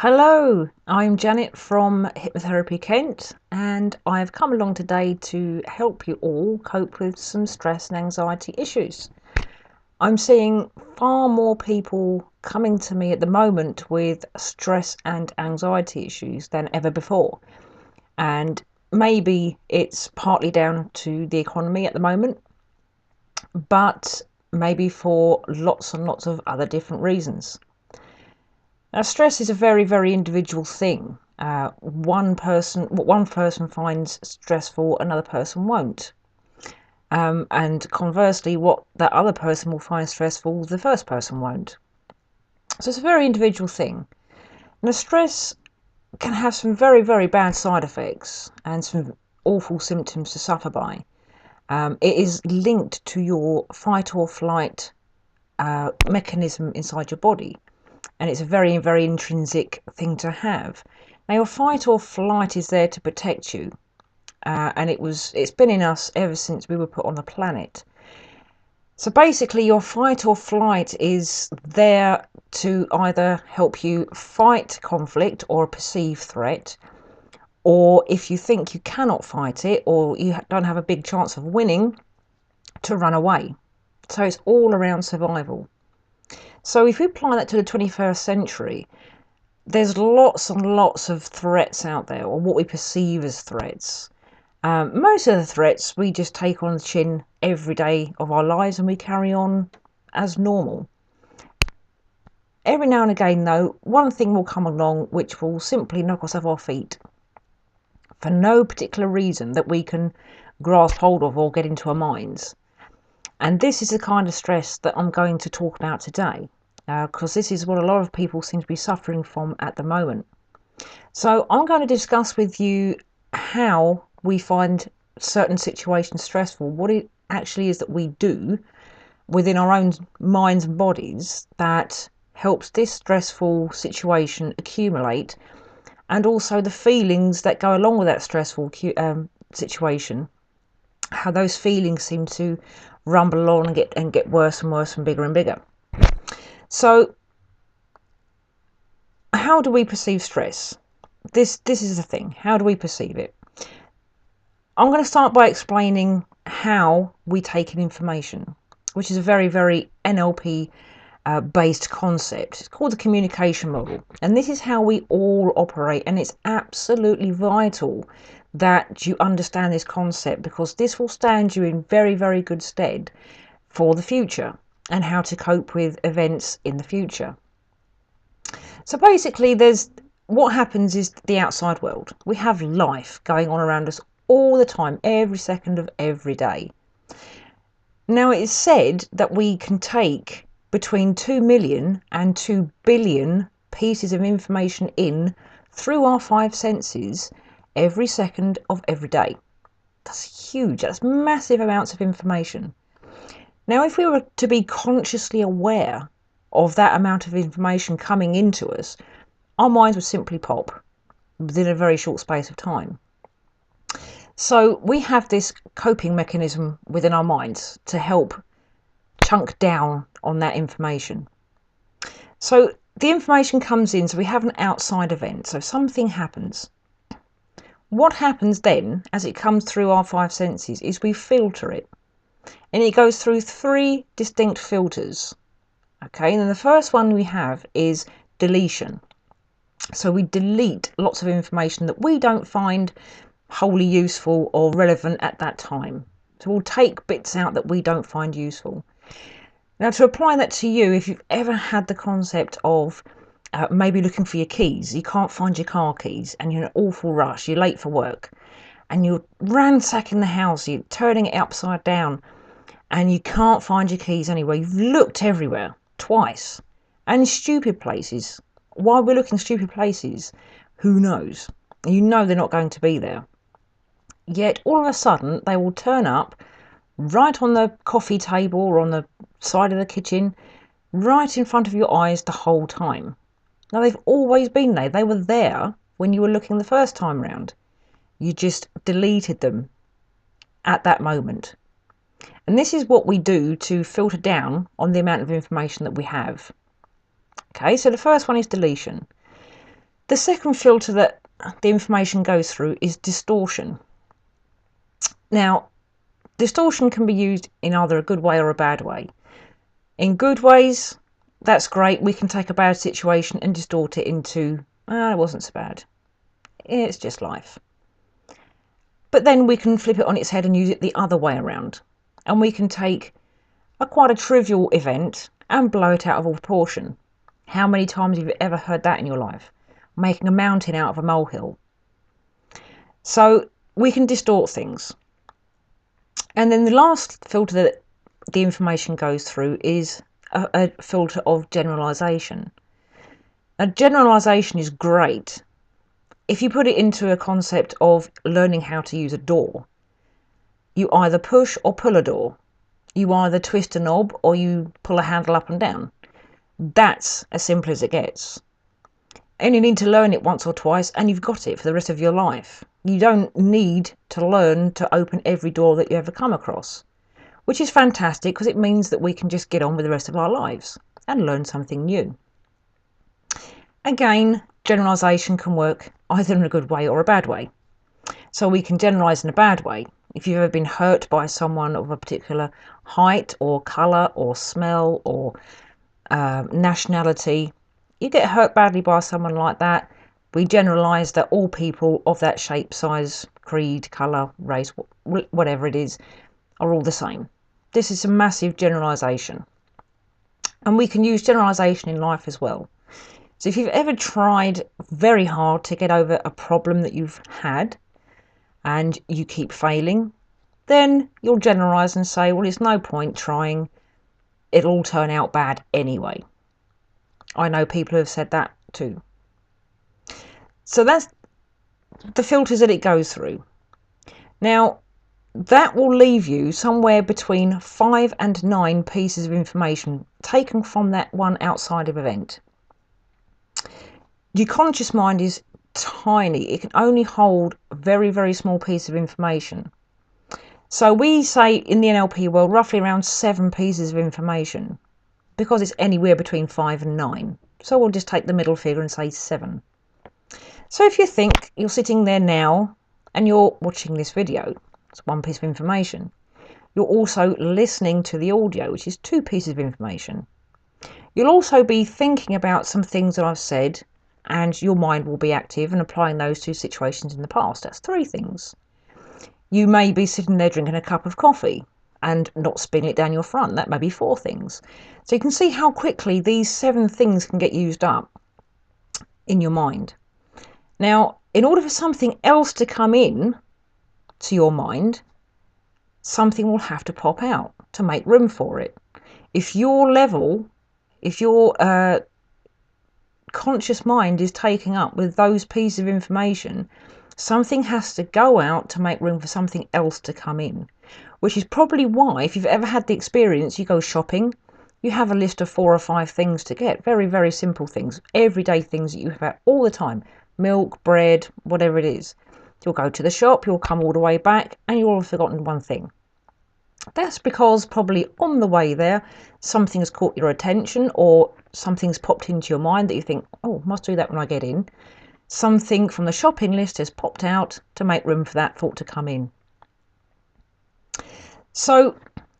Hello, I'm Janet from Hypnotherapy Kent, and I've come along today to help you all cope with some stress and anxiety issues. I'm seeing far more people coming to me at the moment with stress and anxiety issues than ever before, and maybe it's partly down to the economy at the moment, but maybe for lots and lots of other different reasons. Now, stress is a very, very individual thing. What one person finds stressful, another person won't. And conversely, what that other person will find stressful, the first person won't. So it's a very individual thing. Now, stress can have some very, very bad side effects and some awful symptoms to suffer by. It is linked to your fight or flight mechanism inside your body. And it's a very, very intrinsic thing to have. Now, your fight or flight is there to protect you, and it's been in us ever since we were put on the planet. So basically, your fight or flight is there to either help you fight conflict or a perceived threat, or if you think you cannot fight it or you don't have a big chance of winning, to run away. So it's all around survival. So if we apply that to the 21st century, there's lots and lots of threats out there, or what we perceive as threats. Most of the threats we just take on the chin every day of our lives and we carry on as normal. Every now and again, though, one thing will come along which will simply knock us off our feet for no particular reason that we can grasp hold of or get into our minds. And this is the kind of stress that I'm going to talk about today, because this is what a lot of people seem to be suffering from at the moment. So I'm going to discuss with you how we find certain situations stressful, what it actually is that we do within our own minds and bodies that helps this stressful situation accumulate, and also the feelings that go along with that stressful situation, how those feelings seem to rumble along and get worse and worse and bigger. So how do we perceive stress? This is the thing. How do we perceive it? I'm going to start by explaining how we take in information, which is a very, very NLP based concept. It's called the communication model. And this is how we all operate. And it's absolutely vital that you understand this concept, because this will stand you in very, very good stead for the future and how to cope with events in the future. So basically, what happens is the outside world. We have life going on around us all the time, every second of every day. Now, it is said that we can take between 2 million and 2 billion pieces of information in through our five senses every second of every day. That's huge. That's massive amounts of information. Now, if we were to be consciously aware of that amount of information coming into us, our minds would simply pop within a very short space of time. So we have this coping mechanism within our minds to help chunk down on that information. So the information comes in, so we have an outside event, so something happens. What happens then, as it comes through our five senses, is we filter it. And it goes through three distinct filters. Okay, and then the first one we have is deletion. So we delete lots of information that we don't find wholly useful or relevant at that time. So we'll take bits out that we don't find useful. Now, to apply that to you, if you've ever had the concept of maybe looking for your keys, you can't find your car keys and you're in an awful rush, you're late for work, and you're ransacking the house, you're turning it upside down, and you can't find your keys anywhere. You've looked everywhere, twice, and stupid places. Why we're looking stupid places, who knows? You know they're not going to be there. Yet all of a sudden they will turn up right on the coffee table or on the side of the kitchen, right in front of your eyes the whole time. Now, they've always been there. They were there when you were looking the first time round. You just deleted them at that moment. And this is what we do to filter down on the amount of information that we have. Okay, so the first one is deletion. The second filter that the information goes through is distortion. Now, distortion can be used in either a good way or a bad way. In good ways, that's great. We can take a bad situation and distort it into, it wasn't so bad. It's just life. But then we can flip it on its head and use it the other way around. And we can take quite a trivial event and blow it out of all proportion. How many times have you ever heard that in your life? Making a mountain out of a molehill. So we can distort things. And then the last filter that the information goes through is a filter of generalization. A generalization is great if you put it into a concept of learning how to use a door. You either push or pull a door. You either twist a knob or you pull a handle up and down. That's as simple as it gets. And you need to learn it once or twice and you've got it for the rest of your life. You don't need to learn to open every door that you ever come across, which is fantastic because it means that we can just get on with the rest of our lives and learn something new. Again, generalisation can work either in a good way or a bad way. So we can generalise in a bad way. If you've ever been hurt by someone of a particular height or colour or smell or nationality, you get hurt badly by someone like that, we generalise that all people of that shape, size, creed, colour, race, whatever it is, are all the same. This is a massive generalisation. And we can use generalisation in life as well. So if you've ever tried very hard to get over a problem that you've had and you keep failing, then you'll generalise and say, well, it's no point trying. It'll all turn out bad anyway. I know people who have said that too. So that's the filters that it goes through. Now, that will leave you somewhere between 5 and 9 pieces of information taken from that one outside of event. Your conscious mind is tiny. It can only hold a very, very small piece of information. So we say in the NLP world roughly around 7 pieces of information because it's anywhere between 5 and 9. So we'll just take the middle figure and say 7. So if you think you're sitting there now and you're watching this video, it's 1 piece of information. You're also listening to the audio, which is 2 pieces of information. You'll also be thinking about some things that I've said, and your mind will be active and applying those to situations in the past. That's 3 things. You may be sitting there drinking a cup of coffee and not spilling it down your front. That may be 4 things. So you can see how quickly these 7 things can get used up in your mind. Now, in order for something else to come in to your mind, something will have to pop out to make room for it. If your conscious mind is taking up with those pieces of information, something has to go out to make room for something else to come in, which is probably why, if you've ever had the experience, you go shopping, you have a list of 4 or 5 things to get, very, very simple things, everyday things that you have all the time, milk, bread, whatever it is. You'll go to the shop, you'll come all the way back, and you'll have forgotten 1 thing. That's because probably on the way there, something has caught your attention or something's popped into your mind that you think, oh, must do that when I get in. Something from the shopping list has popped out to make room for that thought to come in. So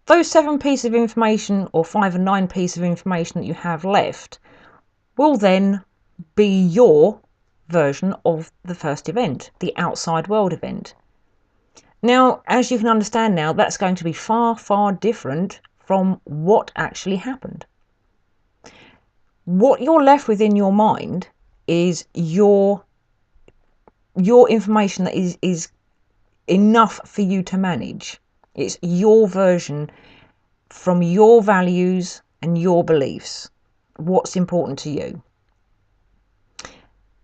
those 7 pieces of information or 5 and 9 pieces of information that you have left will then be your version of the first event, the outside world event. Now, as you can understand now, that's going to be far, far different from what actually happened. What you're left with in your mind is your information that is enough for you to manage. It's your version from your values and your beliefs, what's important to you.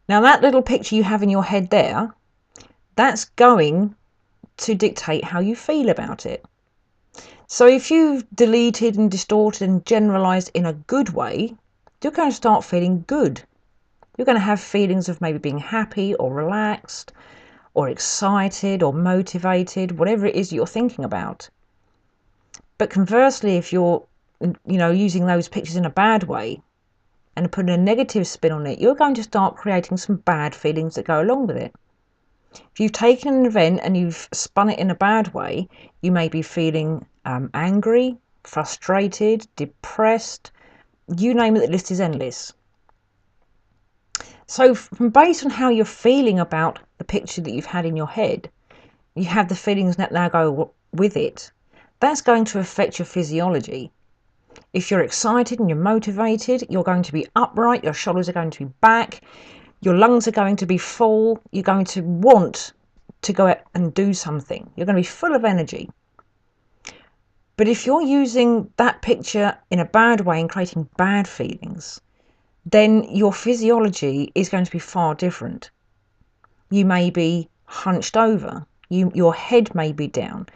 Now, that little picture you have in your head there, that's going to dictate how you feel about it. So if you've deleted and distorted and generalized in a good way, you're going to start feeling good. You're going to have feelings of maybe being happy or relaxed or excited or motivated, whatever it is you're thinking about. But conversely, if you're using those pictures in a bad way and putting a negative spin on it, you're going to start creating some bad feelings that go along with it. If you've taken an event and you've spun it in a bad way, you may be feeling angry, frustrated, depressed, you name it, the list is endless. So based on how you're feeling about the picture that you've had in your head, you have the feelings that now go with it. That's going to affect your physiology. If you're excited and you're motivated, you're going to be upright, your shoulders are going to be back, your lungs are going to be full, you're going to want to go out and do something. You're going to be full of energy. But if you're using that picture in a bad way and creating bad feelings, then your physiology is going to be far different. You may be hunched over, your head may be down,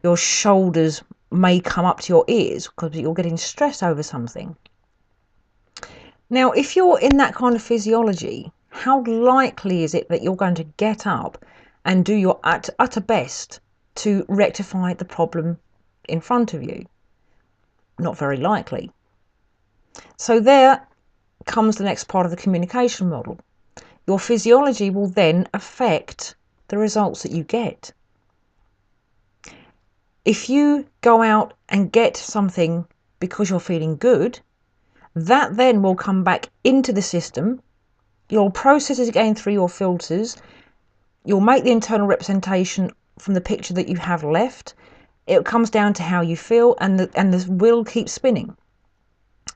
your shoulders may come up to your ears because you're getting stressed over something. Now, if you're in that kind of physiology, how likely is it that you're going to get up and do your utter best to rectify the problem in front of you? Not very likely. So there comes the next part of the communication model. Your physiology will then affect the results that you get. If you go out and get something because you're feeling good, that then will come back into the system. You'll process it again through your filters. You'll make the internal representation from the picture that you have left. It comes down to how you feel, and the wheel keeps spinning.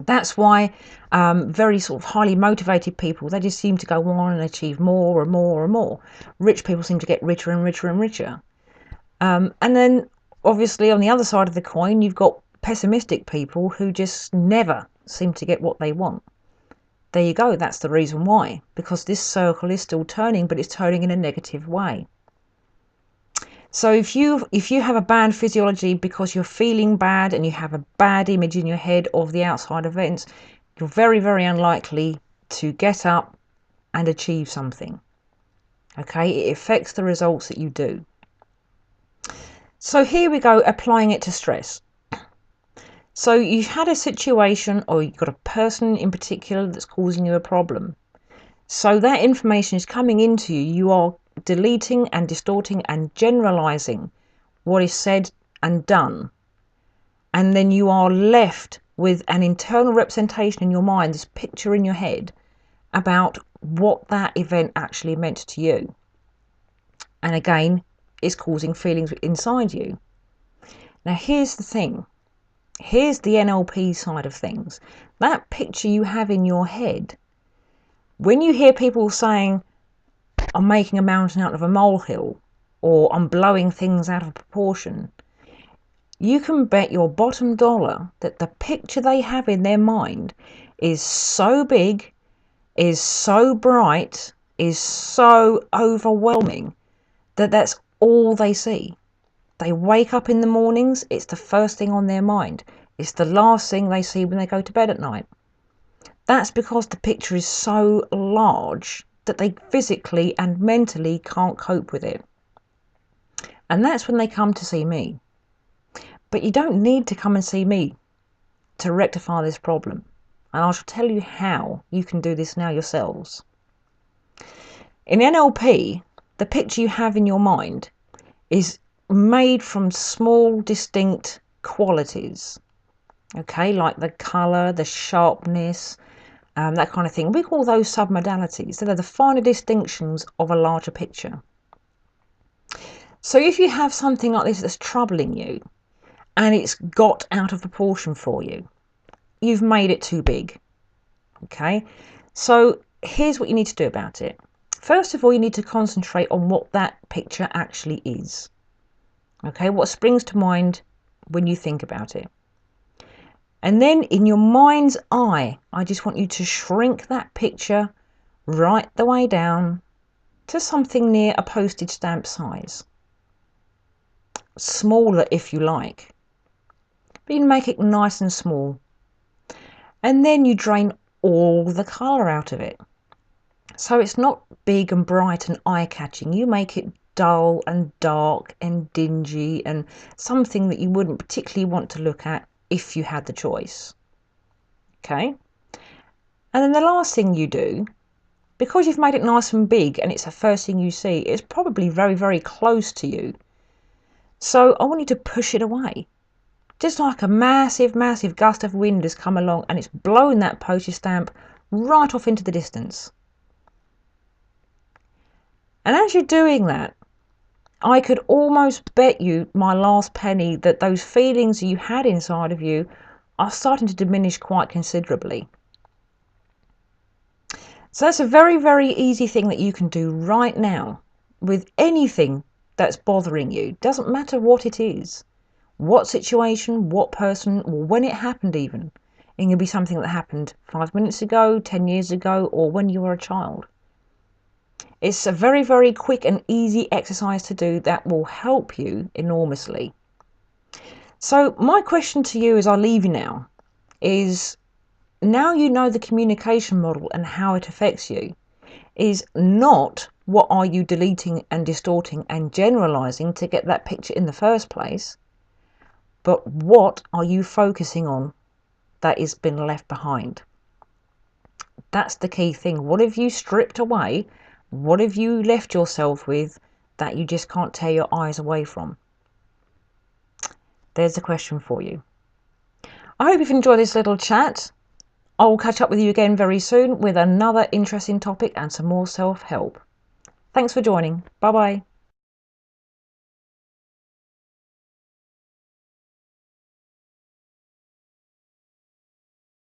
That's why very sort of highly motivated people, they just seem to go on and achieve more and more and more. Rich people seem to get richer and richer and richer. And then obviously on the other side of the coin, you've got pessimistic people who just never seem to get what they want. There you go. That's the reason why, because this circle is still turning, but it's turning in a negative way. So if you have a bad physiology because you're feeling bad and you have a bad image in your head of the outside events, you're very, very unlikely to get up and achieve something. Okay, it affects the results that you do. So here we go, applying it to stress. So you've had a situation, or you've got a person in particular that's causing you a problem. So that information is coming into you. You are deleting and distorting and generalizing what is said and done. And then you are left with an internal representation in your mind, this picture in your head about what that event actually meant to you. And again, it's causing feelings inside you. Now, here's the thing. Here's the NLP side of things. That picture you have in your head, when you hear people saying, I'm making a mountain out of a molehill, or I'm blowing things out of proportion, you can bet your bottom dollar that the picture they have in their mind is so big, is so bright, is so overwhelming that that's all they see. They wake up in the mornings, it's the first thing on their mind. It's the last thing they see when they go to bed at night. That's because the picture is so large that they physically and mentally can't cope with it. And that's when they come to see me. But you don't need to come and see me to rectify this problem. And I shall tell you how you can do this now yourselves. In NLP, the picture you have in your mind is made from small, distinct qualities. Okay, like the colour, the sharpness, that kind of thing. We call those submodalities. They're the finer distinctions of a larger picture. So if you have something like this that's troubling you and it's got out of proportion for you, you've made it too big. Okay, so here's what you need to do about it. First of all, you need to concentrate on what that picture actually is. Okay, what springs to mind when you think about it. And then in your mind's eye, I just want you to shrink that picture right the way down to something near a postage stamp size. Smaller if you like, but you make it nice and small. And then you drain all the colour out of it. So it's not big and bright and eye-catching. You make it dull and dark and dingy and something that you wouldn't particularly want to look at if you had the choice. Okay? And then the last thing you do, because you've made it nice and big and it's the first thing you see, it's probably very, very close to you. So I want you to push it away. Just like a massive, massive gust of wind has come along and it's blown that postage stamp right off into the distance. And as you're doing that, I could almost bet you my last penny that those feelings you had inside of you are starting to diminish quite considerably. So that's a very, very easy thing that you can do right now with anything that's bothering you. Doesn't matter what it is, what situation, what person, or when it happened even. It can be something that happened 5 minutes ago, 10 years ago, or when you were a child. It's a very, very quick and easy exercise to do that will help you enormously. So my question to you as I leave you now is, now you know the communication model and how it affects you, is not what are you deleting and distorting and generalizing to get that picture in the first place, but what are you focusing on that has been left behind? That's the key thing. What have you stripped away? What have you left yourself with that you just can't tear your eyes away from? There's a question for you. I hope you've enjoyed this little chat. I will catch up with you again very soon with another interesting topic and some more self-help. Thanks for joining. Bye bye.